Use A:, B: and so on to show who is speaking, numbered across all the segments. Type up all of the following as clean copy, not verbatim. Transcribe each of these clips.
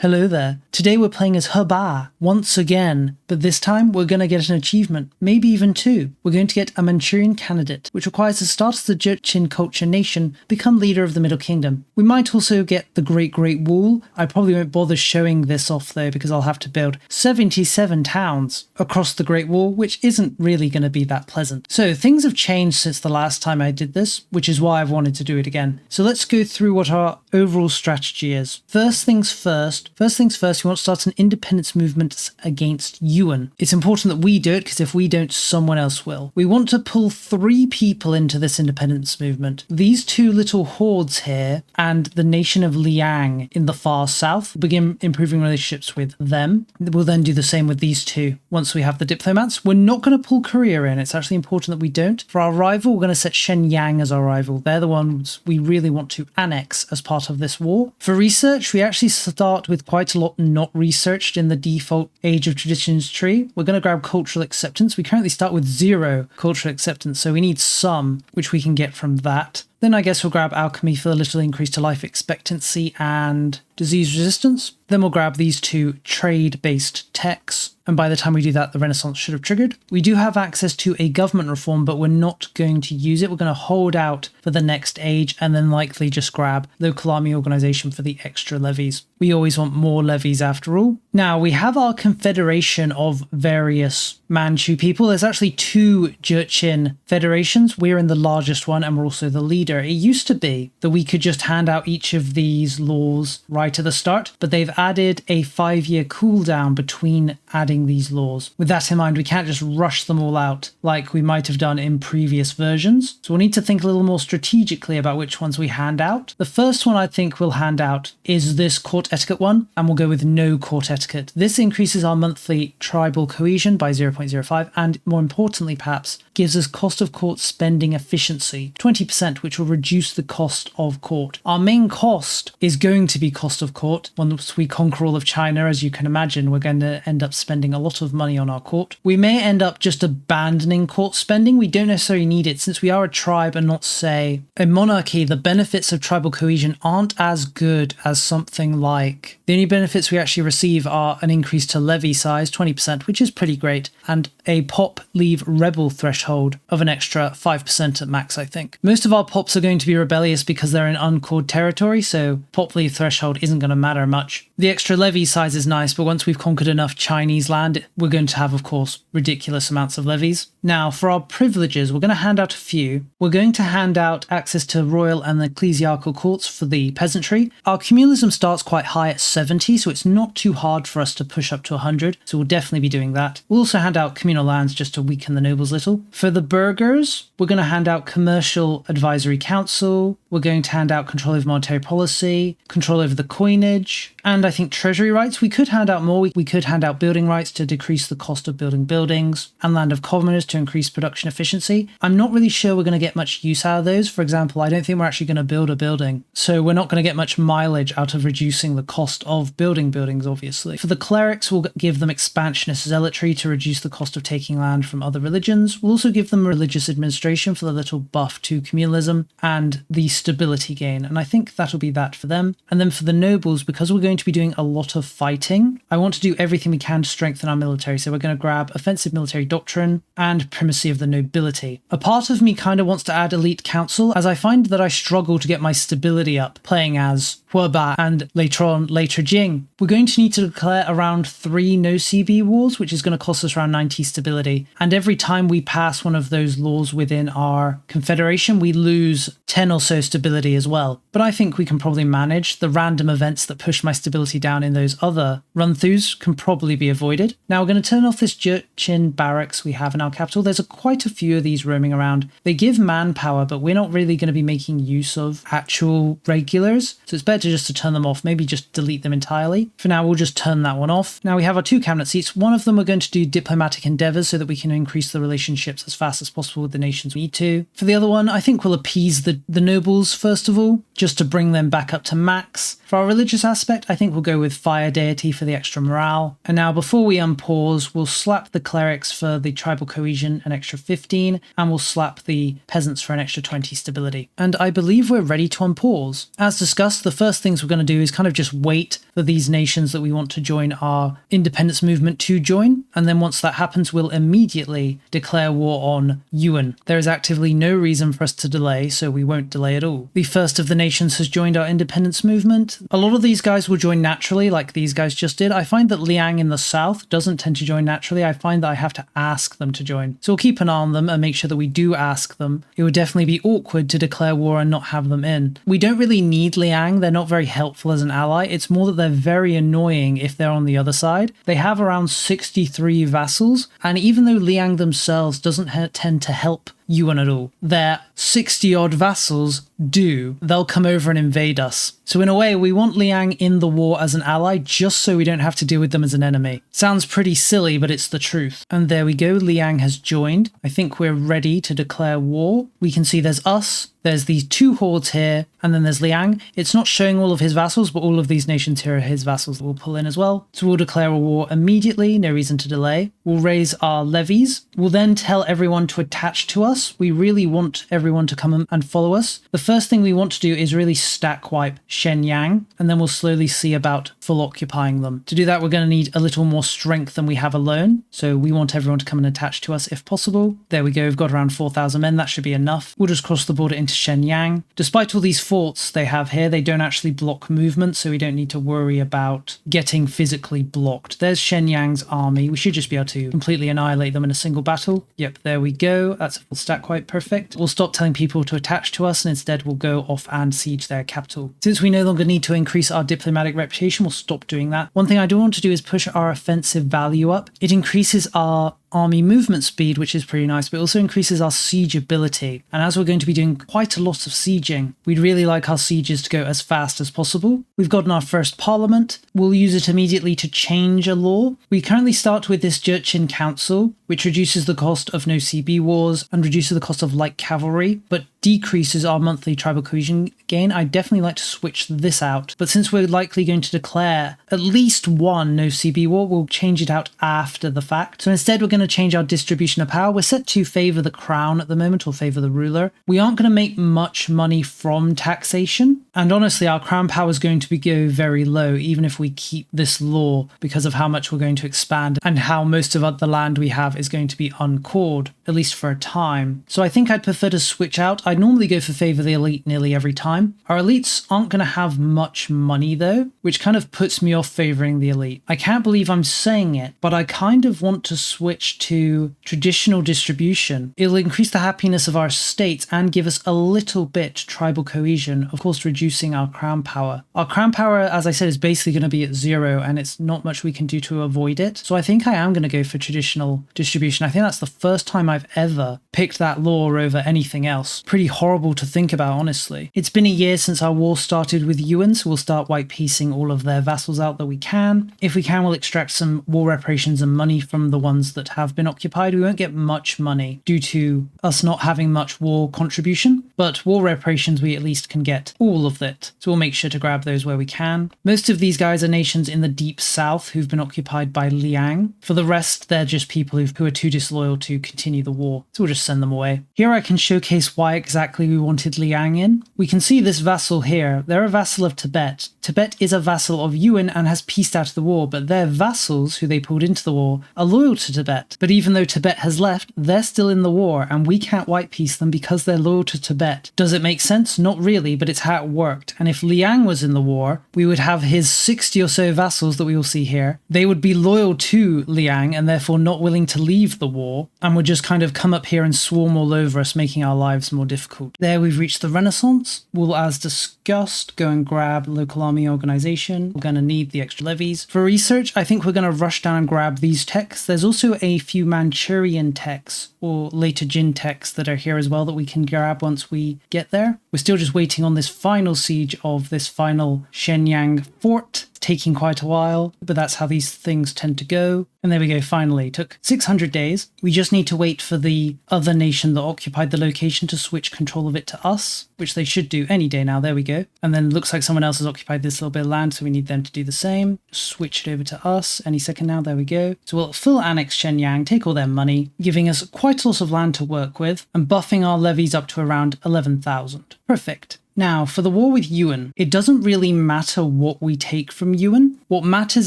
A: Hello there. Today we're playing as Heba once again, but this time we're going to get an achievement, maybe even two. We're going to get a Manchurian candidate, which requires to start as the Jurchen culture nation, become leader of the Middle Kingdom. We might also get the Great Wall. I probably won't bother showing this off though, because I'll have to build 77 towns across the Great Wall, which isn't really going to be that pleasant. So things have changed since the last time I did this, which is why I've wanted to do it again. So let's go through what our overall strategy is. First things first, we want to start an independence movement against Yuan. It's important that we do it because if we don't, someone else will. We want to pull 3 people into this independence movement. These 2 little hordes here and the nation of Liang in the far south, begin improving relationships with them. We'll then do the same with these 2. Once we have the diplomats, we're not going to pull Korea in. It's actually important that we don't. For our rival, we're going to set Shenyang as our rival. They're the ones we really want to annex as part of this war. For research, we actually start with quite a lot not researched in the default Age of Traditions tree. We're going to grab cultural acceptance. We currently start with 0 cultural acceptance, so we need some, which we can get from that. Then I guess we'll grab alchemy for a little increase to life expectancy and disease resistance. Then we'll grab these 2 trade-based techs. And by the time we do that, the Renaissance should have triggered. We do have access to a government reform, but we're not going to use it. We're going to hold out for the next age and then likely just grab local army organization for the extra levies. We always want more levies after all. Now we have our confederation of various Manchu people. There's actually 2 Jurchen federations. We're in the largest one and we're also the leader. It used to be that we could just hand out each of these laws right at the start, but they've added a 5-year cooldown between adding these laws. With that in mind, we can't just rush them all out like we might have done in previous versions. So we'll need to think a little more strategically about which ones we hand out. The first one I think we'll hand out is this court etiquette one, and we'll go with no court etiquette. This increases our monthly tribal cohesion by 0.05 and more importantly perhaps gives us cost of court spending efficiency 20%, which will reduce the cost of court. Our main cost is going to be cost of court. Once we conquer all of China, as you can imagine, we're going to end up spending a lot of money on our court. We may end up just abandoning court spending. We don't necessarily need it since we are a tribe and not, say, a monarchy. The benefits of tribal cohesion aren't as good as something like the only benefits we actually receive are an increase to levy size 20%, which is pretty great, and a pop leave rebel threshold of an extra 5% at max, I think. Most of our pops are going to be rebellious because they're in uncawed territory, so pop leave threshold isn't going to matter much. The extra levy size is nice, but once we've conquered enough Chinese land, we're going to have, of course, ridiculous amounts of levies. Now, for our privileges, we're going to hand out a few. We're going to hand out access to royal and ecclesiastical courts for the peasantry. Our communalism starts quite high at 70, so it's not too hard for us to push up to 100, so we'll definitely be doing that. We'll also hand out communal lands just to weaken the nobles a little. For the burghers, we're going to hand out commercial advisory council. We're going to hand out control over monetary policy, control over the coinage, and I think treasury rights. We could hand out more. We could hand out building rights to decrease the cost of building buildings, and land of commoners to increase production efficiency. I'm not really sure we're going to get much use out of those. For example, I don't think we're actually going to build a building, so we're not going to get much mileage out of reducing the cost of building buildings, obviously. For the clerics, we'll give them expansionist zealotry to reduce the cost of taking land from other religions. We'll also give them religious administration for the little buff to communalism and the stability gain, and I think that'll be that for them. And then for the nobles, because we're going to be doing a lot of fighting, I want to do everything we can to strengthen our military, so we're going to grab offensive military doctrine and primacy of the nobility. A part of me kind of wants to add elite council, as I find that I struggle to get my stability up playing as Heba and later on Later Jin. We're going to need to declare around 3 no CB wars, which is going to cost us around 90 stability, and every time we pass one of those laws within our confederation we lose 10 or so stability as well. But I think we can probably manage. The random events that push my stability down in those other run-throughs can probably be avoided. Now we're going to turn off this Jurchen barracks we have in our capital. There's quite a few of these roaming around. They give manpower, but we're not really going to be making use of actual regulars, so it's better just to turn them off, maybe just delete them entirely. For now, we'll just turn that one off. Now we have our 2 cabinet seats. One of them we're going to do diplomatic endeavors so that we can increase the relationships as fast as possible with the nations we need to. For the other one, I think we'll appease the nobles first of all, just to bring them back up to max. For our religious aspect, I think we'll go with fire deity for the extra morale. And now before we unpause, we'll slap the clerics for the tribal cohesion an extra 15, and we'll slap the peasants for an extra 20 stability. And I believe we're ready to unpause. As discussed, the first first things we're going to do is kind of just wait for these nations that we want to join our independence movement to join. And then once that happens, we'll immediately declare war on Yuan. There is actively no reason for us to delay, so we won't delay at all. The first of the nations has joined our independence movement. A lot of these guys will join naturally, like these guys just did. I find that Liang in the south doesn't tend to join naturally. I find that I have to ask them to join. So we'll keep an eye on them and make sure that we do ask them. It would definitely be awkward to declare war and not have them in. We don't really need Liang. They're not very helpful as an ally. It's more that they're very annoying if they're on the other side. They have around 63 vassals, and even though Liang themselves doesn't tend to help Yuan at all, their 60 odd vassals do. They'll come over and invade us. So in a way, we want Liang in the war as an ally just so we don't have to deal with them as an enemy. Sounds pretty silly, but it's the truth. And there we go, Liang has joined. I think we're ready to declare war. We can see there's us, there's these two hordes here, and then there's Liang. It's not showing all of his vassals, but all of these nations here are his vassals that we'll pull in as well. So we'll declare a war immediately, no reason to delay. We'll raise our levies. We'll then tell everyone to attach to us. We really want everyone to come and follow us. The first thing we want to do is really stack wipe Shenyang, and then we'll slowly see about full occupying them. To do that, we're going to need a little more strength than we have alone. So we want everyone to come and attach to us if possible. There we go. We've got around 4,000 men. That should be enough. We'll just cross the border into Shenyang. Despite all these forts they have here, they don't actually block movement, so we don't need to worry about getting physically blocked. There's Shenyang's army. We should just be able to completely annihilate them in a single battle. Yep, there we go. That's a full stack wipe. Perfect. We'll stop telling people to attach to us and instead we'll go off and siege their capital. Since we no longer need to increase our diplomatic reputation, we'll stop doing that. One thing I do want to do is push our offensive value up. It increases our army movement speed, which is pretty nice, but also increases our siege ability. And as we're going to be doing quite a lot of sieging, we'd really like our sieges to go as fast as possible. We've gotten our first parliament. We'll use it immediately to change a law. We currently start with this Jurchen Council, which reduces the cost of no CB wars and reduces the cost of light cavalry, but decreases our monthly tribal cohesion gain. I'd definitely like to switch this out, but since we're likely going to declare at least one no CB war, we'll change it out after the fact. So instead, we're going to change our distribution of power. We're set to favor the crown at the moment, or favor the ruler. We aren't going to make much money from taxation, and honestly, our crown power is going to go very low, even if we keep this law, because of how much we're going to expand and how most of the land we have is going to be uncored, at least for a time. So I think I'd prefer to switch out. I'd normally go for favor the elite nearly every time. Our elites aren't going to have much money though, which kind of puts me off favoring the elite. I can't believe I'm saying it, but I kind of want to switch to traditional distribution. It'll increase the happiness of our states and give us a little bit tribal cohesion, of course reducing our crown power. Our crown power, as I said, is basically going to be at 0 and it's not much we can do to avoid it. So I think I am going to go for traditional distribution. I think that's the first time I've ever picked that law over anything else. Pretty horrible to think about, honestly. It's been a year since our war started with Yuan, so we'll start white piecing all of their vassals out that we can. If we can, we'll extract some war reparations and money from the ones that have been occupied. We won't get much money due to us not having much war contribution, but war reparations we at least can get all of it. So we'll make sure to grab those where we can. Most of these guys are nations in the deep south who've been occupied by Liang. For the rest, they're just people who are too disloyal to continue the war, so we'll just send them away. Here I can showcase why exactly we wanted Liang in. We can see this vassal here. They're a vassal of Tibet. Tibet is a vassal of Yuan and has pieced out of the war, but their vassals, who they pulled into the war, are loyal to Tibet. But even though Tibet has left, they're still in the war, and we can't white piece them because they're loyal to Tibet. Does it make sense? Not really, but it's how it worked. And if Liang was in the war, we would have his 60 or so vassals that we will see here. They would be loyal to Liang and therefore not willing to leave the war, and would just kind of come up here and swarm all over us, making our lives more difficult. There we've reached the Renaissance. We'll, as discussed, go and grab local army organization. We're going to need the extra levies. For research, I think we're going to rush down and grab these texts. There's also a few Manchurian texts or Later Jin texts that are here as well that we can grab once we get there. We're still just waiting on this final siege of this final Shenyang fort. Taking quite a while, but that's how these things tend to go. And there we go, finally. It took 600 days. We just need to wait for the other nation that occupied the location to switch control of it to us, which they should do any day now. There we go. And then it looks like someone else has occupied this little bit of land, so we need them to do the same. Switch it over to us any second now. There we go. So we'll full annex Shenyang, take all their money, giving us quite a lot of land to work with, and buffing our levies up to around 11,000. Perfect. Now, for the war with Yuan, it doesn't really matter what we take from Yuan. What matters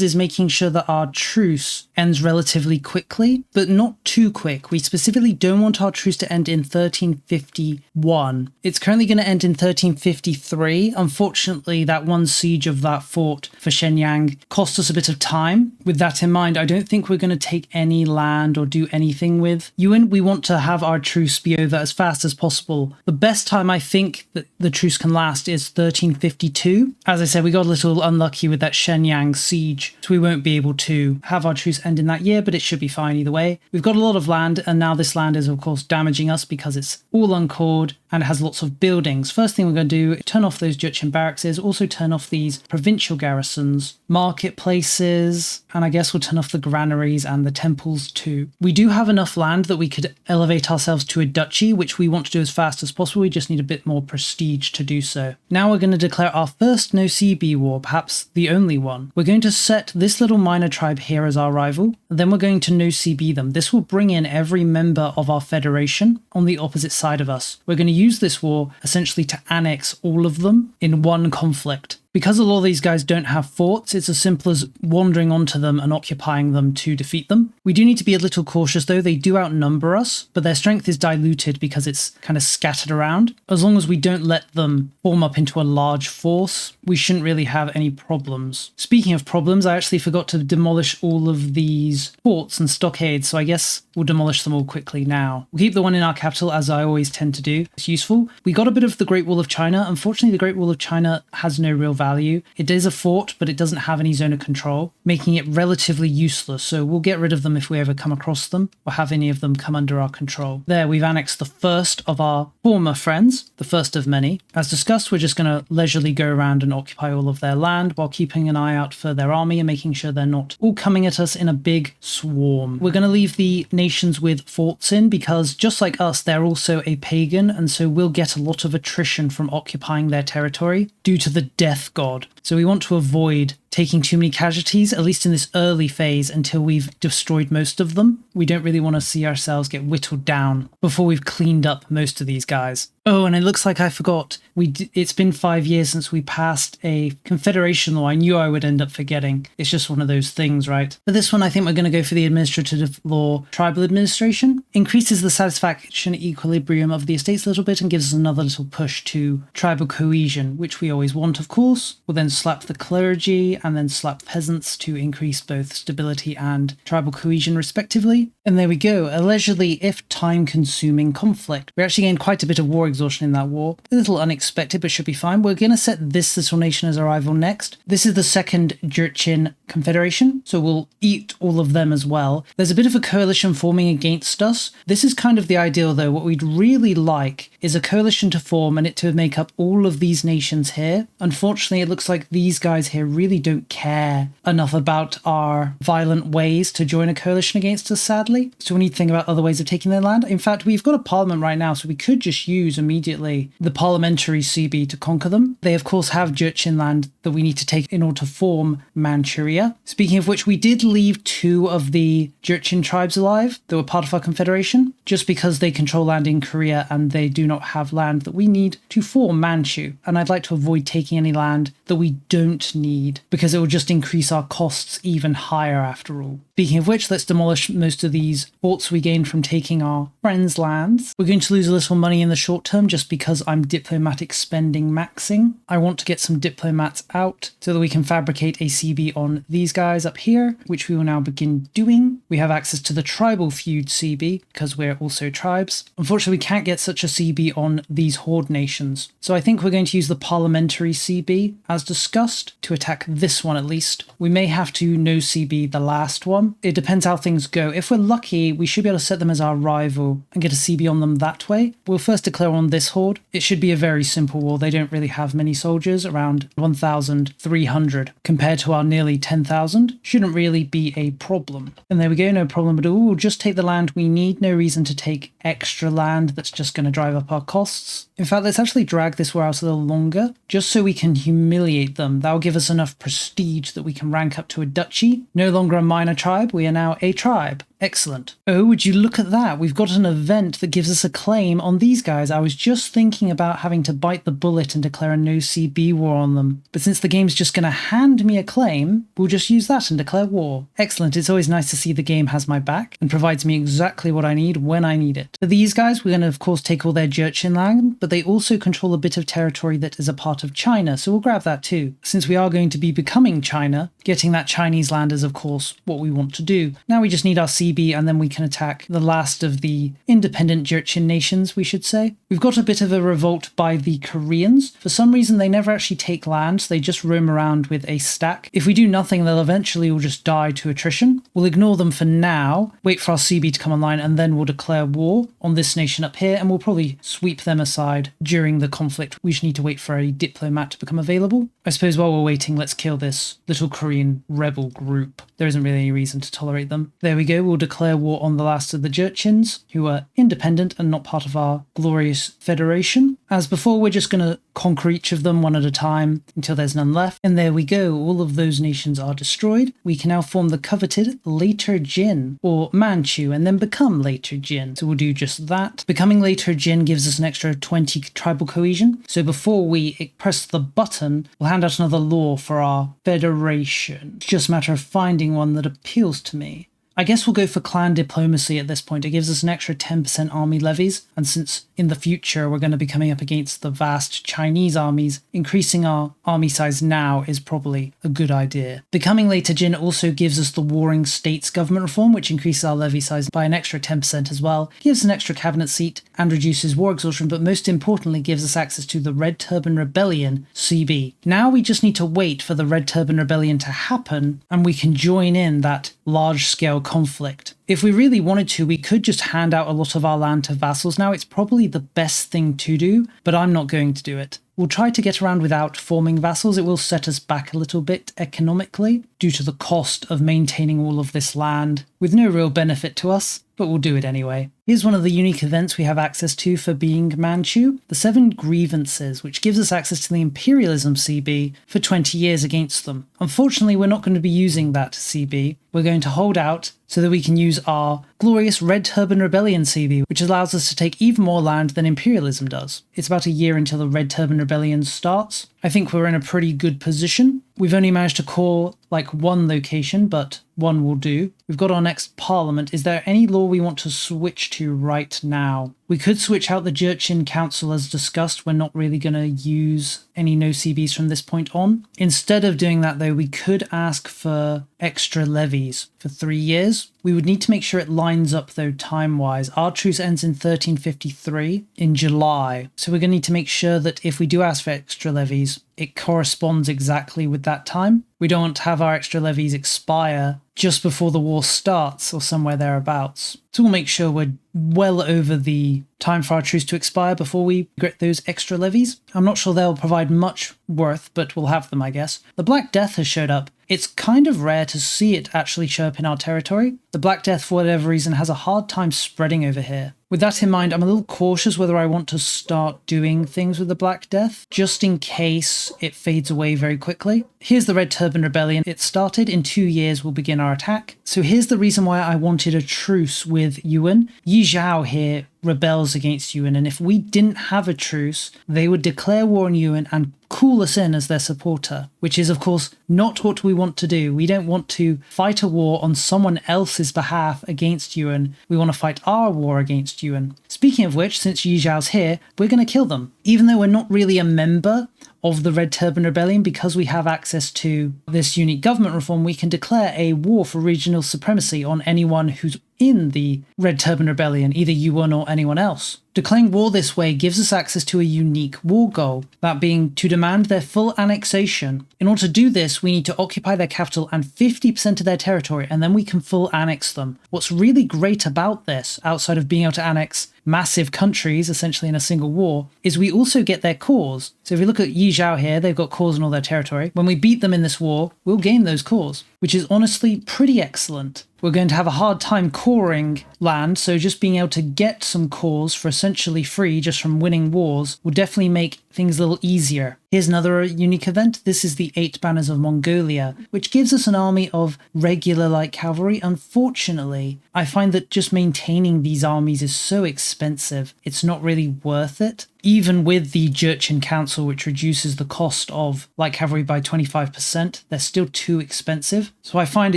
A: is making sure that our truce ends relatively quickly, but not too quick. We specifically don't want our truce to end in 1351. It's currently going to end in 1353. Unfortunately, that one siege of that fort for Shenyang cost us a bit of time. With that in mind, I don't think we're going to take any land or do anything with Yuan. We want to have our truce be over as fast as possible. The best time I think that the truce can last is 1352. As I said, we got a little unlucky with that Shenyang siege, so we won't be able to have our truce end in that year, but it should be fine either way. We've got a lot of land, and now this land is of course damaging us because it's all uncored and it has lots of buildings. First thing we're going to do, turn off those Jurchen barracks, also turn off these provincial garrisons, marketplaces, and I guess we'll turn off the granaries and the temples too. We do have enough land that we could elevate ourselves to a duchy, which we want to do as fast as possible. We just need a bit more prestige to do so. Now we're going to declare our first no CB war, perhaps the only one. We're going to set this little minor tribe here as our rival, and then we're going to no CB them. This will bring in every member of our federation on the opposite side of us. We're going to use this war essentially to annex all of them in one conflict. Because a lot of these guys don't have forts, it's as simple as wandering onto them and occupying them to defeat them. We do need to be a little cautious though. They do outnumber us, but their strength is diluted because it's kind of scattered around. As long as we don't let them form up into a large force, we shouldn't really have any problems. Speaking of problems, I actually forgot to demolish all of these forts and stockades, so I guess we'll demolish them all quickly now. We'll keep the one in our capital, as I always tend to do. It's useful. We got a bit of the Great Wall of China. Unfortunately, the Great Wall of China has no real value. It is a fort, but it doesn't have any zone of control, making it relatively useless, so we'll get rid of them if we ever come across them, or have any of them come under our control. There, we've annexed the first of our former friends, the first of many. As discussed, we're just going to leisurely go around and occupy all of their land, while keeping an eye out for their army and making sure they're not all coming at us in a big swarm. We're going to leave the nations with forts in, because just like us, they're also a pagan, and so we'll get a lot of attrition from occupying their territory due to the death god. So we want to avoid taking too many casualties, at least in this early phase, until we've destroyed most of them. We don't really want to see ourselves get whittled down before we've cleaned up most of these guys. Oh, and it looks like I forgot. It's been 5 years since we passed a Confederation law. I knew I would end up forgetting. It's just one of those things, right? For this one, I think we're going to go for the administrative law tribal administration. Increases the satisfaction equilibrium of the estates a little bit and gives us another little push to tribal cohesion, which we always want, of course. We'll then slap the clergy and then slap peasants to increase both stability and tribal cohesion respectively. And there we go, a leisurely if time-consuming conflict. We actually gained quite a bit of war exhaustion in that war. A little unexpected, but should be fine. We're going to set this little nation as our rival next. This is the second Jurchen Confederation, so we'll eat all of them as well. There's a bit of a coalition forming against us. This is kind of the ideal though. What we'd really like is a coalition to form and it to make up all of these nations here. Unfortunately, it looks like these guys here really don't care enough about our violent ways to join a coalition against us, sadly. So we need to think about other ways of taking their land. In fact, we've got a parliament right now, so we could just use immediately the parliamentary CB to conquer them. They of course have Jurchen land that we need to take in order to form Manchuria. Speaking of which, we did leave 2 of the Jurchen tribes alive that were part of our confederation, just because they control land in Korea and they do not have land that we need to form Manchu. And I'd like to avoid taking any land that we don't need, because it will just increase our costs even higher after all. Speaking of which, let's demolish most of these forts we gained from taking our friends' lands. We're going to lose a little money in the short term just because I'm diplomatic spending maxing. I want to get some diplomats out so that we can fabricate a CB on these guys up here, which we will now begin doing. We have access to the tribal feud CB because we're also tribes. Unfortunately, we can't get such a CB on these horde nations. So I think we're going to use the parliamentary CB as discussed to attack this one at least. We may have to no CB the last one. It depends how things go. If we're lucky, we should be able to set them as our rival and get a CB on them that way. We'll first declare on this horde. It should be a very simple war. They don't really have many soldiers, around 1,300 compared to our nearly 10,000. Shouldn't really be a problem. And there we go, no problem at all. We'll just take the land we need. No reason to take extra land that's just going to drive up our costs. In fact, let's actually drag this war out a little longer, just so we can humiliate them. That'll give us enough prestige that we can rank up to a duchy. No longer a minor tribe, we are now a tribe. Excellent. Oh, would you look at that? We've got an event that gives us a claim on these guys. I was just thinking about having to bite the bullet and declare a no CB war on them. But since the game's just going to hand me a claim, we'll just use that and declare war. Excellent. It's always nice to see the game has my back and provides me exactly what I need when I need it. For these guys, we're going to of course take all their Jurchen land, but they also control a bit of territory that is a part of China, so we'll grab that too. Since we are going to be becoming China, getting that Chinese land is of course what we want to do. Now we just need our CB and then we can attack the last of the independent Jurchen nations, we should say. We've got a bit of a revolt by the Koreans. For some reason they never actually take lands, they just roam around with a stack. If we do nothing, they'll eventually all just die to attrition. We'll ignore them for now, wait for our CB to come online, and then we'll declare war on this nation up here, and we'll probably sweep them aside during the conflict. We just need to wait for a diplomat to become available. I suppose while we're waiting, let's kill this little Korean rebel group. There isn't really any reason to tolerate them. There we go, we'll declare war on the last of the Jurchens, who are independent and not part of our glorious federation. As before, we're just going to conquer each of them one at a time until there's none left. And there we go, all of those nations are destroyed. We can now form the coveted Later Jin, or Manchu, and then become Later Jin. So we'll do just that. Becoming Later Jin gives us an extra 20 tribal cohesion. So before we press the button, we'll hand out another law for our federation. It's just a matter of finding one that appeals to me. I guess we'll go for clan diplomacy at this point. It gives us an extra 10% army levies, and since in the future we're going to be coming up against the vast Chinese armies, increasing our army size now is probably a good idea. Becoming Later Jin also gives us the Warring States government reform, which increases our levy size by an extra 10% as well, gives an extra cabinet seat, and reduces war exhaustion, but most importantly gives us access to the Red Turban Rebellion CB. Now we just need to wait for the Red Turban Rebellion to happen, and we can join in that large-scale conflict. If we really wanted to, we could just hand out a lot of our land to vassals now. It's probably the best thing to do, but I'm not going to do it. We'll try to get around without forming vassals. It will set us back a little bit economically due to the cost of maintaining all of this land with no real benefit to us, but we'll do it anyway. Here's one of the unique events we have access to for being Manchu, the 7 Grievances, which gives us access to the Imperialism CB for 20 years against them. Unfortunately, we're not going to be using that CB. We're going to hold out so that we can use our glorious Red Turban Rebellion CB, which allows us to take even more land than Imperialism does. It's about a year until the Red Turban Rebellion starts. I think we're in a pretty good position. We've only managed to call like one location, but one will do. We've got our next parliament. Is there any law we want to switch to right now? We could switch out the Jurchen Council as discussed. We're not really going to use any no CBs from this point on. Instead of doing that though, we could ask for extra levies for 3 years. We would need to make sure it lines up though time-wise. Our truce ends in 1353 in July. So we're going to need to make sure that if we do ask for extra levies, it corresponds exactly with that time. We don't want to have our extra levies expire just before the war starts or somewhere thereabouts. So we'll make sure we're well over the time for our truce to expire before we get those extra levies. I'm not sure they'll provide much worth, but we'll have them, I guess. The Black Death has showed up. It's kind of rare to see it actually show up in our territory. The Black Death, for whatever reason, has a hard time spreading over here. With that in mind, I'm a little cautious whether I want to start doing things with the Black Death, just in case it fades away very quickly. Here's the Red Turban Rebellion. It started. In 2 years, we'll begin our attack. So here's the reason why I wanted a truce with Yuan. Yi Zhao here rebels against Yuan, and if we didn't have a truce, they would declare war on Yuan and call us in as their supporter, which is of course not what we want to do. We don't want to fight a war on someone else's behalf against Yuan. We want to fight our war against Yuan. Speaking of which, since Yi Zhao's here, we're going to kill them. Even though we're not really a member of the Red Turban Rebellion, because we have access to this unique government reform, we can declare a war for regional supremacy on anyone who's in the Red Turban Rebellion, either Yuan or anyone else. Declaring war this way gives us access to a unique war goal, that being to demand their full annexation. In order to do this, we need to occupy their capital and 50% of their territory, and then we can full annex them. What's really great about this, outside of being able to annex massive countries, essentially in a single war, is we also get their cores. So if you look at Yi Zhao here, they've got cores in all their territory. When we beat them in this war, we'll gain those cores, which is honestly pretty excellent. we're going to have a hard time coring land, so just being able to get some cores for essentially free just from winning wars will definitely make things a little easier. Here's another unique event. This is the 8 Banners of Mongolia, which gives us an army of regular light cavalry. Unfortunately, I find that just maintaining these armies is so expensive, it's not really worth it. Even with the Jurchen Council, which reduces the cost of light cavalry by 25%, they're still too expensive. So I find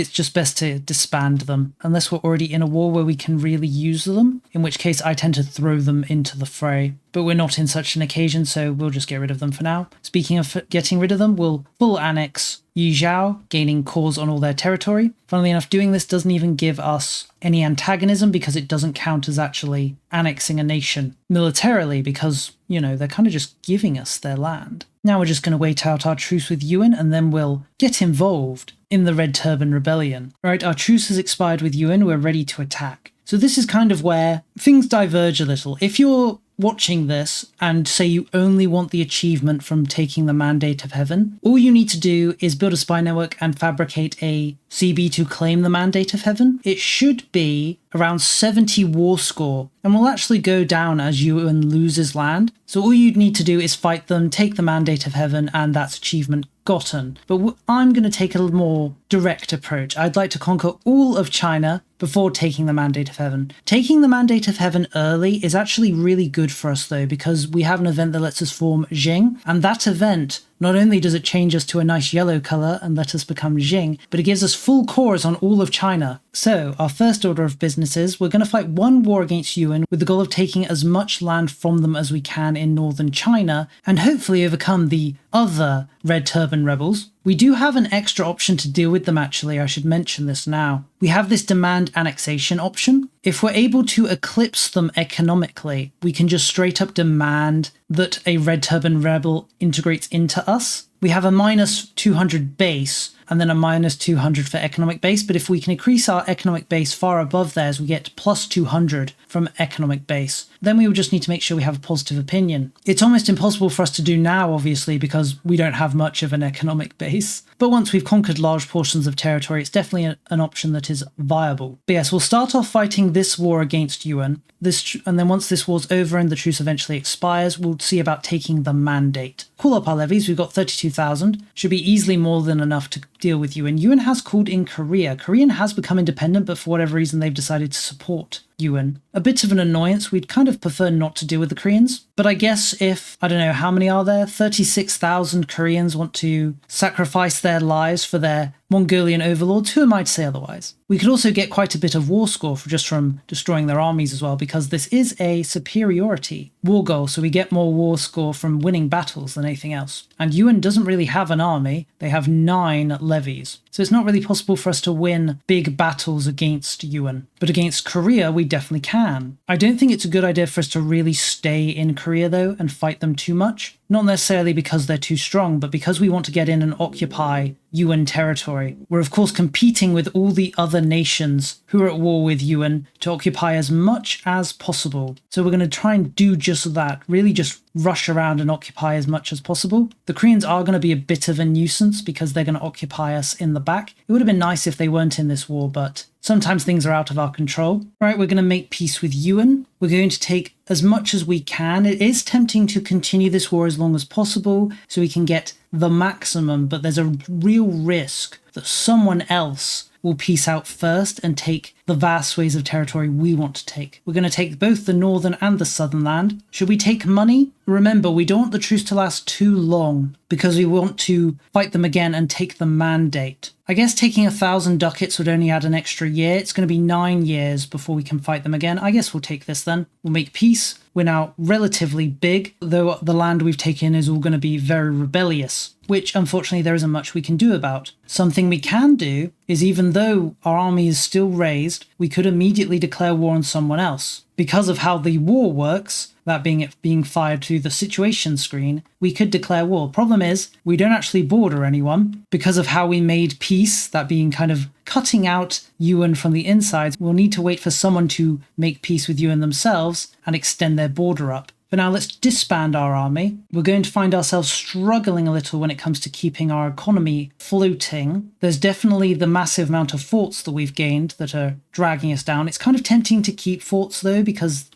A: it's just best to disband them, unless we're already in a war where we can really use them, in which case I tend to throw them into the fray. But we're not in such an occasion, so we'll just get rid of them for now. Speaking of getting rid of them, we'll full annex Yizhao, gaining cores on all their territory. Funnily enough, doing this doesn't even give us any antagonism because it doesn't count as actually annexing a nation militarily because, you know, they're kind of just giving us their land. Now we're just going to wait out our truce with Yuan and then we'll get involved in the Red Turban Rebellion. Right, our truce has expired with Yuan, we're ready to attack. So this is kind of where things diverge a little. If you're watching this and say you only want the achievement from taking the Mandate of Heaven, all you need to do is build a spy network and fabricate a CB to claim the Mandate of Heaven. It should be around 70 war score and will actually go down as Yuan loses land. So all you'd need to do is fight them, take the Mandate of Heaven, and that's achievement gotten. But I'm going to take a more direct approach. I'd like to conquer all of China before taking the Mandate of Heaven. Taking the Mandate of Heaven early is actually really good for us though, because we have an event that lets us form Qing, and that event, not only does it change us to a nice yellow colour and let us become Qing, but it gives us full cores on all of China. So, our first order of business is we're going to fight one war against Yuan with the goal of taking as much land from them as we can in northern China, and hopefully overcome the other Red Turban rebels. We do have an extra option to deal with them actually, I should mention this now. We have this demand annexation option. If we're able to eclipse them economically, we can just straight up demand that a Red Turban rebel integrates into us. We have a minus 200 base and then a minus 200 for economic base, but if we can increase our economic base far above theirs, we get plus 200 from economic base. Then we will just need to make sure we have a positive opinion. It's almost impossible for us to do now, obviously, because we don't have much of an economic base. But once we've conquered large portions of territory, it's definitely an option that is viable. But yes, we'll start off fighting this war against Yuan. And then once this war's over and the truce eventually expires, we'll see about taking the Mandate. Call up our levies, we've got 32,000. Should be easily more than enough to deal with Yuan. Yuan has called in Korea. Korean has become independent, but for whatever reason they've decided to support Yuan. A bit of an annoyance, we'd kind of prefer not to deal with the Koreans. But I guess if, I don't know, how many are there? 36,000 Koreans want to sacrifice their lives for their Mongolian overlords, who am I to say otherwise? We could also get quite a bit of war score just from destroying their armies as well, because this is a superiority war goal, so we get more war score from winning battles than anything else. And Yuan doesn't really have an army, they have 9 levies. So it's not really possible for us to win big battles against Yuan. But against Korea, we definitely can. I don't think it's a good idea for us to really stay in Korea though and fight them too much. Not necessarily because they're too strong, but because we want to get in and occupy Yuan territory. We're of course competing with all the other nations who are at war with Yuan to occupy as much as possible. So we're going to try and do just that, really just rush around and occupy as much as possible. The Koreans are going to be a bit of a nuisance because they're going to occupy us in the back. It would have been nice if they weren't in this war, but sometimes things are out of our control. Right, we're going to make peace with Yuan. We're going to take as much as we can. It is tempting to continue this war as long as possible so we can get the maximum, but there's a real risk that someone else will peace out first and take the vast swathes of territory we want to take. We're going to take both the northern and the southern land. Should we take money? Remember, we don't want the truce to last too long because we want to fight them again and take the Mandate. I guess taking 1,000 ducats would only add an extra year. It's going to be 9 years before we can fight them again. I guess we'll take this then. We'll make peace. We're now relatively big, though the land we've taken is all going to be very rebellious, which unfortunately there isn't much we can do about. Something we can do is, even though our army is still raised, we could immediately declare war on someone else. Because of how the war works, that being it being fired through the situation screen, we could declare war. Problem is, we don't actually border anyone. Because of how we made peace, that being kind of cutting out Yuan from the inside, we'll need to wait for someone to make peace with Yuan themselves and extend their border up. For now, let's disband our army. We're going to find ourselves struggling a little when it comes to keeping our economy floating. There's definitely the massive amount of forts that we've gained that are dragging us down. It's kind of tempting to keep forts though, because,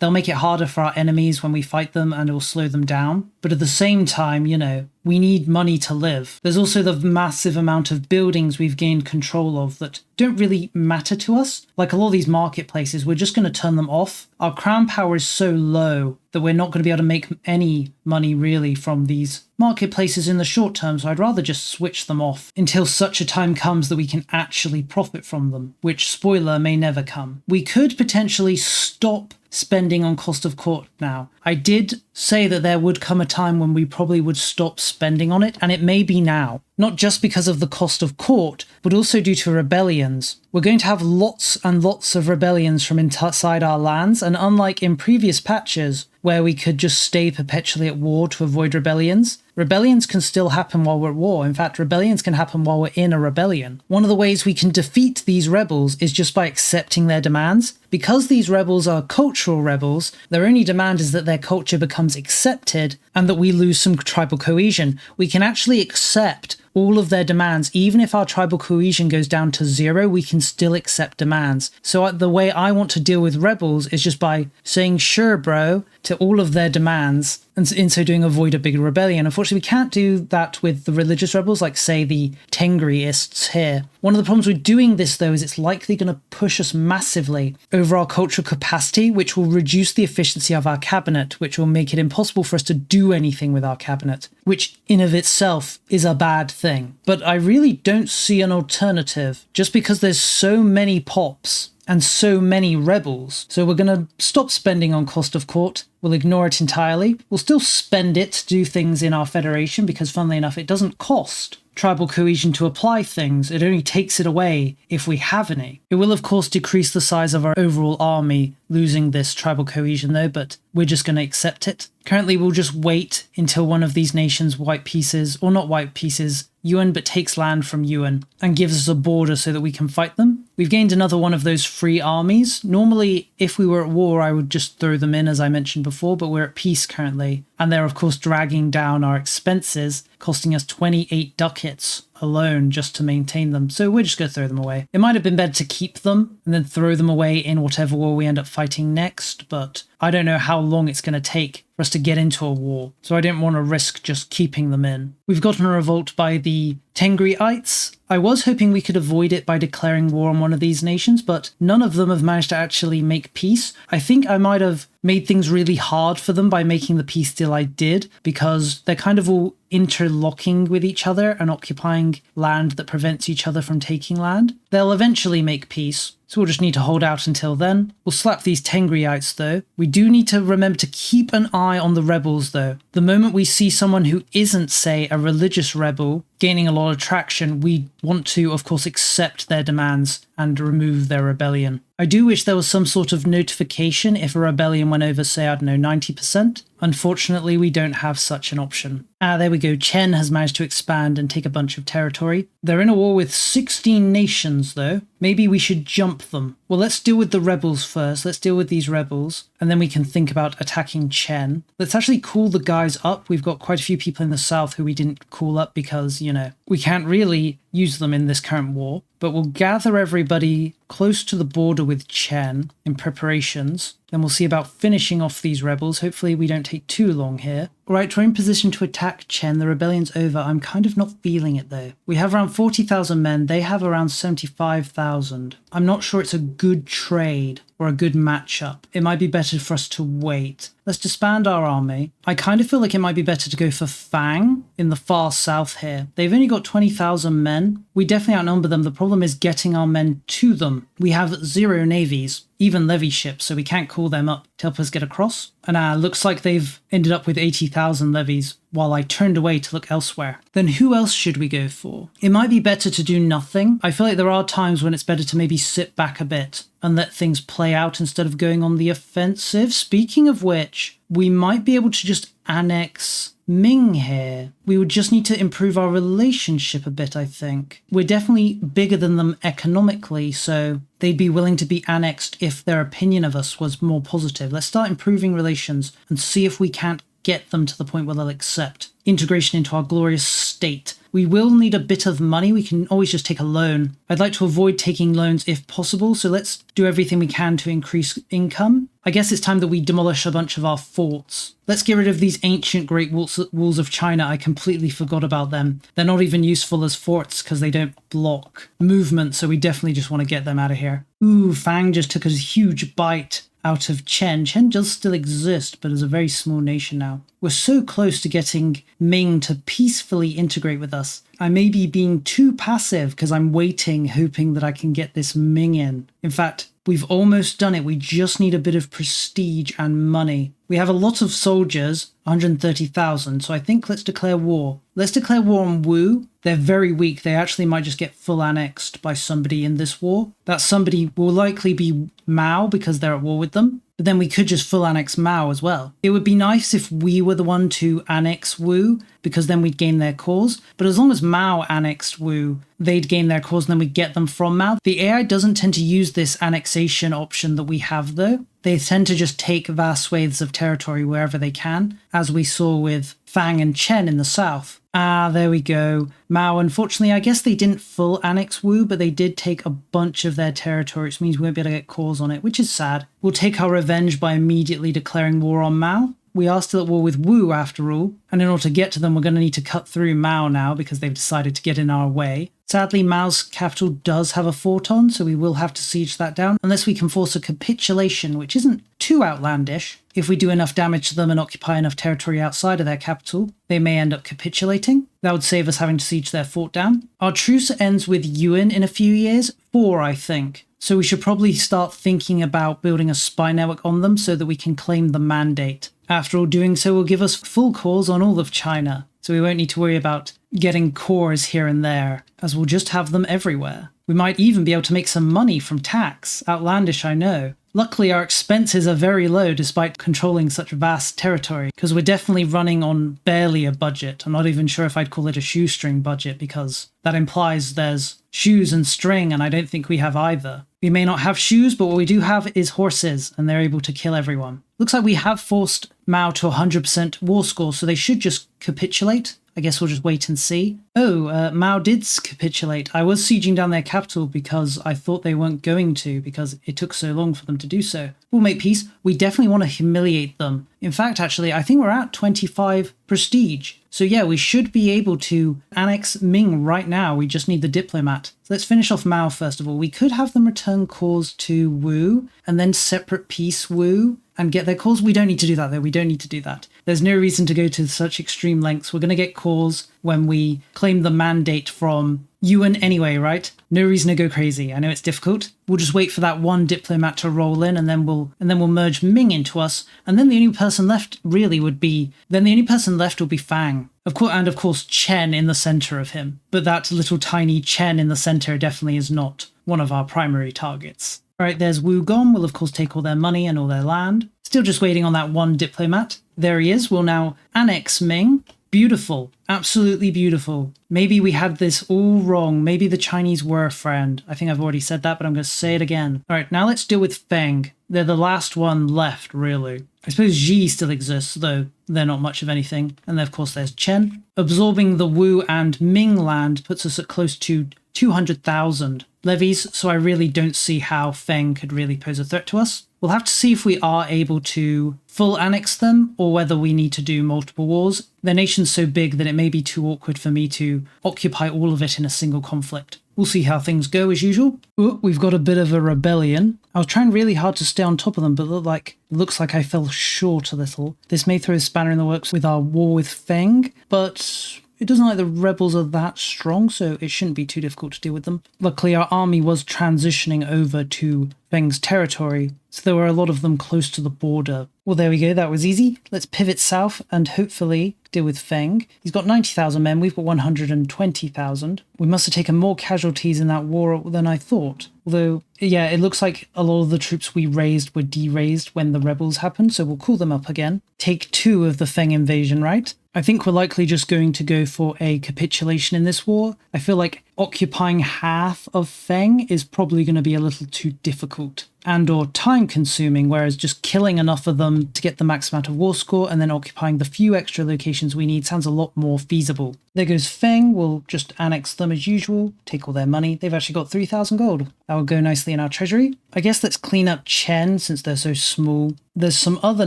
A: they'll make it harder for our enemies when we fight them and it will slow them down. But at the same time, we need money to live. There's also the massive amount of buildings we've gained control of that don't really matter to us. Like a lot of these marketplaces, we're just going to turn them off. Our crown power is so low that we're not going to be able to make any money really from these marketplaces in the short term, so I'd rather just switch them off until such a time comes that we can actually profit from them, which, spoiler, may never come. We could potentially stop spending on cost of court now. I did say that there would come a time when we probably would stop spending on it, and it may be now. Not just because of the cost of court, but also due to rebellions. We're going to have lots and lots of rebellions from inside our lands, and unlike in previous patches, where we could just stay perpetually at war to avoid rebellions, rebellions can still happen while we're at war. In fact, rebellions can happen while we're in a rebellion. One of the ways we can defeat these rebels is just by accepting their demands. Because these rebels are cultural rebels, their only demand is that their culture becomes accepted and that we lose some tribal cohesion. We can actually accept all of their demands. Even if our tribal cohesion goes down to 0, we can still accept demands. So the way I want to deal with rebels is just by saying sure bro to all of their demands, and in so doing avoid a big rebellion. Unfortunately, we can't do that with the religious rebels, like say the Tengryists here. One of the problems with doing this though is it's likely going to push us massively over our cultural capacity, which will reduce the efficiency of our cabinet, which will make it impossible for us to do anything with our cabinet, which in of itself is a bad thing. But I really don't see an alternative, just because there's so many pops and so many rebels. So we're going to stop spending on cost of court. We'll ignore it entirely. We'll still spend it to do things in our federation because, funnily enough, it doesn't cost tribal cohesion to apply things. It only takes it away if we have any. It will, of course, decrease the size of our overall army, losing this tribal cohesion though, but we're just going to accept it. Currently, we'll just wait until one of these nations white pieces, or not white pieces, Yuan, but takes land from Yuan and gives us a border so that we can fight them. We've gained another one of those free armies. Normally, if we were at war, I would just throw them in, as I mentioned before, but we're at peace currently. And they're, of course, dragging down our expenses, costing us 28 ducats alone just to maintain them. So we're just going to throw them away. It might have been better to keep them and then throw them away in whatever war we end up fighting next, but I don't know how long it's going to take for us to get into a war, so I didn't want to risk just keeping them in. We've gotten a revolt by the Tengryites. I was hoping we could avoid it by declaring war on one of these nations, but none of them have managed to actually make peace. I think I might have made things really hard for them by making the peace deal I did, because they're kind of all interlocking with each other and occupying land that prevents each other from taking land. They'll eventually make peace, so we'll just need to hold out until then. We'll slap these Tengryites though. We do need to remember to keep an eye on the rebels though. The moment we see someone who isn't, say, a religious rebel gaining a lot of traction, we want to, of course, accept their demands and remove their rebellion. I do wish there was some sort of notification if a rebellion went over, say, I don't know, 90%. Unfortunately, we don't have such an option. There we go. Chen has managed to expand and take a bunch of territory. They're in a war with 16 nations, though. Maybe we should jump them. Well, let's deal with the rebels first. Let's deal with these rebels, and then we can think about attacking Chen. Let's actually call the guys up. We've got quite a few people in the south who we didn't call up because, we can't really use them in this current war. But we'll gather everybody close to the border with Chen in preparations. Then we'll see about finishing off these rebels. Hopefully we don't take too long here. Alright, we're in position to attack Chen. The rebellion's over. I'm kind of not feeling it though. We have around 40,000 men. They have around 75,000. I'm not sure it's a good trade or a good matchup. It might be better for us to wait. Let's disband our army. I kind of feel like it might be better to go for Fang in the far south here. They've only got 20,000 men. We definitely outnumber them. The problem is getting our men to them. We have 0 navies, even levy ships, so we can't call them up to help us get across. And looks like they've ended up with 80,000 levies while I turned away to look elsewhere. Then who else should we go for? It might be better to do nothing. I feel like there are times when it's better to maybe sit back a bit and let things play out instead of going on the offensive. Speaking of which, we might be able to just annex Ming here. We would just need to improve our relationship a bit, I think. We're definitely bigger than them economically, so they'd be willing to be annexed if their opinion of us was more positive. Let's start improving relations and see if we can't get them to the point where they'll accept integration into our glorious state. We will need a bit of money. We can always just take a loan. I'd like to avoid taking loans if possible, so let's do everything we can to increase income. I guess it's time that we demolish a bunch of our forts. Let's get rid of these ancient Great Walls of China. I completely forgot about them. They're not even useful as forts because they don't block movement, so we definitely just want to get them out of here. Ooh, Fang just took a huge bite out of Chen. Chen does still exist, but is a very small nation now. We're so close to getting Ming to peacefully integrate with us. I may be being too passive because I'm waiting, hoping that I can get this Ming in. In fact, we've almost done it. We just need a bit of prestige and money. We have a lot of soldiers, 130,000, so I think let's declare war. Let's declare war on Wu. They're very weak. They actually might just get full annexed by somebody in this war. That somebody will likely be Mao because they're at war with them. But then we could just full annex Mao as well. It would be nice if we were the one to annex Wu, because then we'd gain their cause. But as long as Mao annexed Wu, they'd gain their cause and then we'd get them from Mao. The AI doesn't tend to use this annexation option that we have though. They tend to just take vast swathes of territory wherever they can, as we saw with Fang and Chen in the south. Ah, there we go. Mao, unfortunately, I guess they didn't full annex Wu, but they did take a bunch of their territory, which means we won't be able to get cause on it, which is sad. We'll take our revenge by immediately declaring war on Mao. We are still at war with Wu after all, and in order to get to them, we're going to need to cut through Mao now because they've decided to get in our way. Sadly, Mao's capital does have a fort on, so we will have to siege that down, unless we can force a capitulation, which isn't too outlandish. If we do enough damage to them and occupy enough territory outside of their capital, they may end up capitulating. That would save us having to siege their fort down. Our truce ends with Yuan in a few years, 4 I think. So we should probably start thinking about building a spy network on them so that we can claim the mandate. After all, doing so will give us full cause on all of China, so we won't need to worry about getting cores here and there, as we'll just have them everywhere. We might even be able to make some money from tax. Outlandish, I know. Luckily, our expenses are very low despite controlling such vast territory, because we're definitely running on barely a budget. I'm not even sure if I'd call it a shoestring budget, because that implies there's shoes and string, and I don't think we have either. We may not have shoes, but what we do have is horses, and they're able to kill everyone. Looks like we have forced Mao to 100% war score, so they should just capitulate. I guess we'll just wait and see. Oh, Mao did capitulate. I was sieging down their capital because I thought they weren't going to, because it took so long for them to do so. We'll make peace. We definitely want to humiliate them. In fact, actually, I think we're at 25 prestige. So yeah, we should be able to annex Ming right now. We just need the diplomat. So let's finish off Mao first of all. We could have them return cause to Wu and then separate peace Wu and get their cause. We don't need to do that though. We don't need to do that. There's no reason to go to such extreme lengths. We're going to get cause when we claim the mandate from Yuan anyway, right? No reason to go crazy. I know it's difficult. We'll just wait for that one diplomat to roll in, and then we'll merge Ming into us. And then the only person left really would be Fang. Of course Chen in the center of him. But that little tiny Chen in the center definitely is not one of our primary targets. All right, there's Wu Gong. We'll of course take all their money and all their land. Still just waiting on that one diplomat. There he is. We'll now annex Ming. Beautiful. Absolutely beautiful. Maybe we had this all wrong. Maybe the Chinese were a friend. I think I've already said that, but I'm going to say it again. All right, now let's deal with Feng. They're the last one left, really. I suppose Xi still exists, though they're not much of anything. And then, of course, there's Chen. Absorbing the Wu and Ming land puts us at close to 200,000 levies, so I really don't see how Feng could really pose a threat to us. We'll have to see if we are able to full annex them or whether we need to do multiple wars. Their nation's so big that it may be too awkward for me to occupy all of it in a single conflict. We'll see how things go as usual. Ooh, we've got a bit of a rebellion. I was trying really hard to stay on top of them, but it looks like I fell short a little. This may throw a spanner in the works with our war with Feng, but it doesn't look like the rebels are that strong, so it shouldn't be too difficult to deal with them. Luckily, our army was transitioning over to Feng's territory, so there were a lot of them close to the border. Well, there we go, that was easy. Let's pivot south and hopefully deal with Feng. He's got 90,000 men, we've got 120,000. We must have taken more casualties in that war than I thought. Although, yeah, it looks like a lot of the troops we raised were de-raised when the rebels happened, so we'll call them up again. Take 2 of the Feng invasion, right? I think we're likely just going to go for a capitulation in this war. I feel like occupying half of Feng is probably going to be a little too difficult and or time consuming, whereas just killing enough of them to get the max amount of war score and then occupying the few extra locations we need sounds a lot more feasible. There goes Feng, we'll just annex them as usual, take all their money. They've actually got 3,000 gold. That will go nicely in our treasury. I guess let's clean up Chen since they're so small. There's some other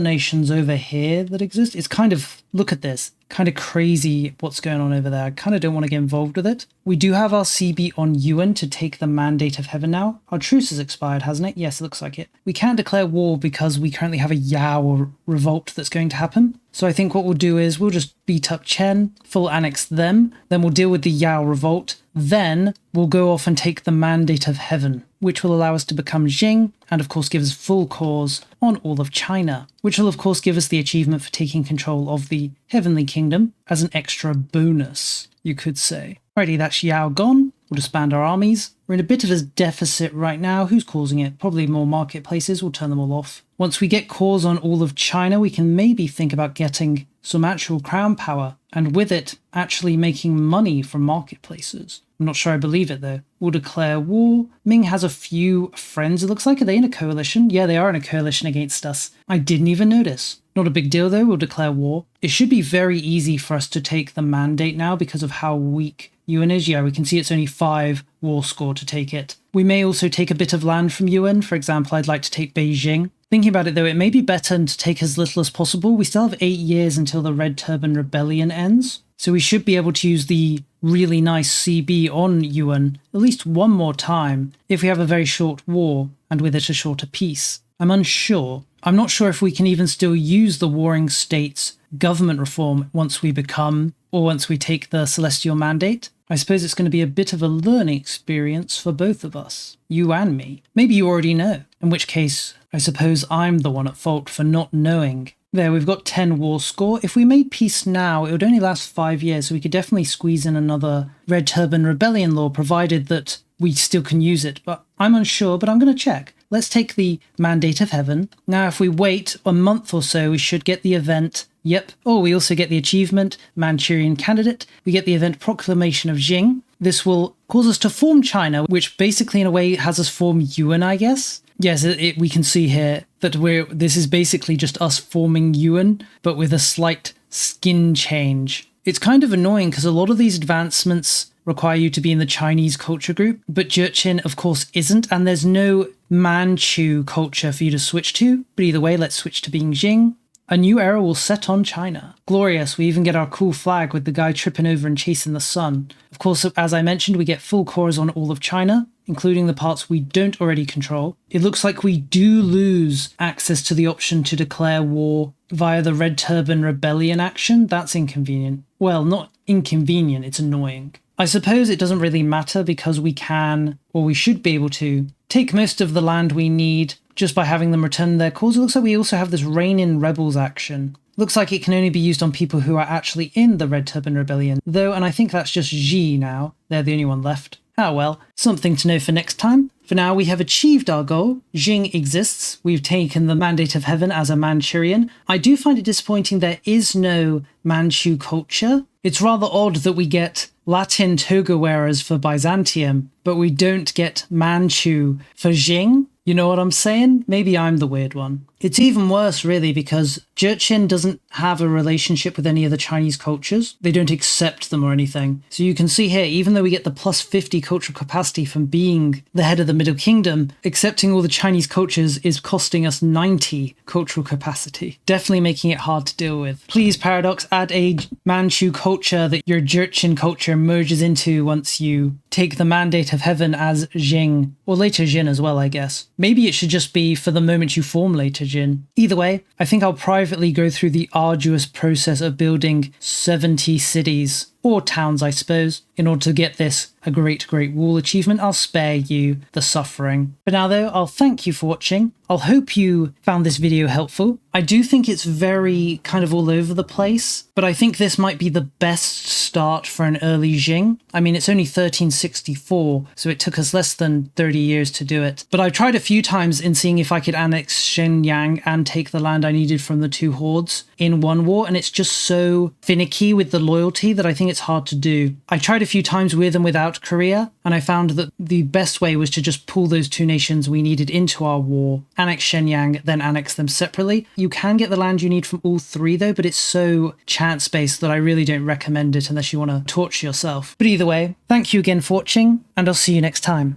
A: nations over here that exist. It's kind of, look at this, kind of crazy what's going on over there. I kind of don't want to get involved with it. We do have our CB on Yuan to take the Mandate of Heaven now. Our truce has expired, hasn't it? Yes, it looks like it. We can't declare war because we currently have a Yao revolt that's going to happen. So I think what we'll do is we'll just beat up Chen, full annex them, then we'll deal with the Yao revolt, then we'll go off and take the Mandate of Heaven, which will allow us to become Qing, and of course give us full cause on all of China, which will of course give us the achievement for taking control of the Heavenly Kingdom as an extra bonus, you could say. Alrighty, that's Yao gone. We'll disband our armies. We're in a bit of a deficit right now. Who's causing it? Probably more marketplaces. We'll turn them all off. Once we get cause on all of China, we can maybe think about getting some actual crown power, and with it, actually making money from marketplaces. I'm not sure I believe it though. We'll declare war. Ming has a few friends, it looks like. Are they in a coalition? Yeah, they are in a coalition against us. I didn't even notice. Not a big deal though, we'll declare war. It should be very easy for us to take the mandate now because of how weak Yuan is. Yeah, we can see it's only 5 war score to take it. We may also take a bit of land from Yuan. For example, I'd like to take Beijing. Thinking about it though, it may be better to take as little as possible. We still have 8 years until the Red Turban Rebellion ends. So we should be able to use the really nice CB on Yuan at least one more time if we have a very short war and with it a shorter peace. I'm unsure. I'm not sure if we can even still use the warring states government reform once we become or once we take the Celestial Mandate. I suppose it's going to be a bit of a learning experience for both of us, you and me. Maybe you already know, in which case I suppose I'm the one at fault for not knowing. There, we've got 10 war score. If we made peace now, it would only last 5 years, so we could definitely squeeze in another Red Turban Rebellion law, provided that we still can use it. But I'm unsure, but I'm going to check. Let's take the Mandate of Heaven. Now, if we wait a month or so, we should get the event. Yep. Oh, we also get the achievement, Manchurian Candidate. We get the event Proclamation of Qing. This will cause us to form China, which basically in a way has us form Yuan, I guess. Yes, we can see here that this is basically just us forming Yuan, but with a slight skin change. It's kind of annoying because a lot of these advancements require you to be in the Chinese culture group, but Jurchen, of course, isn't, and there's no Manchu culture for you to switch to. But either way, let's switch to being Qing. A new era will set on China. Glorious, we even get our cool flag with the guy tripping over and chasing the sun. Of course, as I mentioned, we get full cores on all of China, including the parts we don't already control. It looks like we do lose access to the option to declare war via the Red Turban Rebellion action. That's inconvenient. Well, not inconvenient, it's annoying. I suppose it doesn't really matter because we can, or we should be able to, take most of the land we need just by having them return their cause. It looks like we also have this Reign in Rebels action. Looks like it can only be used on people who are actually in the Red Turban Rebellion, though, and I think that's just Xi now. They're the only one left. Ah well, something to know for next time. For now, we have achieved our goal. Qing exists. We've taken the Mandate of Heaven as a Manchurian. I do find it disappointing there is no Manchu culture. It's rather odd that we get Latin toga wearers for Byzantium, but we don't get Manchu for Qing. You know what I'm saying? Maybe I'm the weird one. It's even worse, really, because Jurchen doesn't have a relationship with any of the Chinese cultures. They don't accept them or anything. So you can see here, even though we get the plus 50 cultural capacity from being the head of the Middle Kingdom, accepting all the Chinese cultures is costing us 90 cultural capacity. Definitely making it hard to deal with. Please, Paradox, add a Manchu culture that your Jurchen culture merges into once you take the Mandate of Heaven as Qing, or Later Jin as well, I guess. Maybe it should just be for the moment you form Later Jin. Jin. Either way, I think I'll privately go through the arduous process of building 70 cities, or towns I suppose, in order to get this a Great Wall achievement. I'll spare you the suffering. For now though, I'll thank you for watching. I'll hope you found this video helpful. I do think it's very kind of all over the place, but I think this might be the best start for an early Qing. I mean, it's only 1364, so it took us less than 30 years to do it. But I've tried a few times in seeing if I could annex Shenyang and take the land I needed from the two hordes in one war, and it's just so finicky with the loyalty that I think it's hard to do. I tried a few times with and without Korea, and I found that the best way was to just pull those two nations we needed into our war, annex Shenyang, then annex them separately. You can get the land you need from all three though, but it's so chance-based that I really don't recommend it unless you want to torture yourself. But either way, thank you again for watching, and I'll see you next time.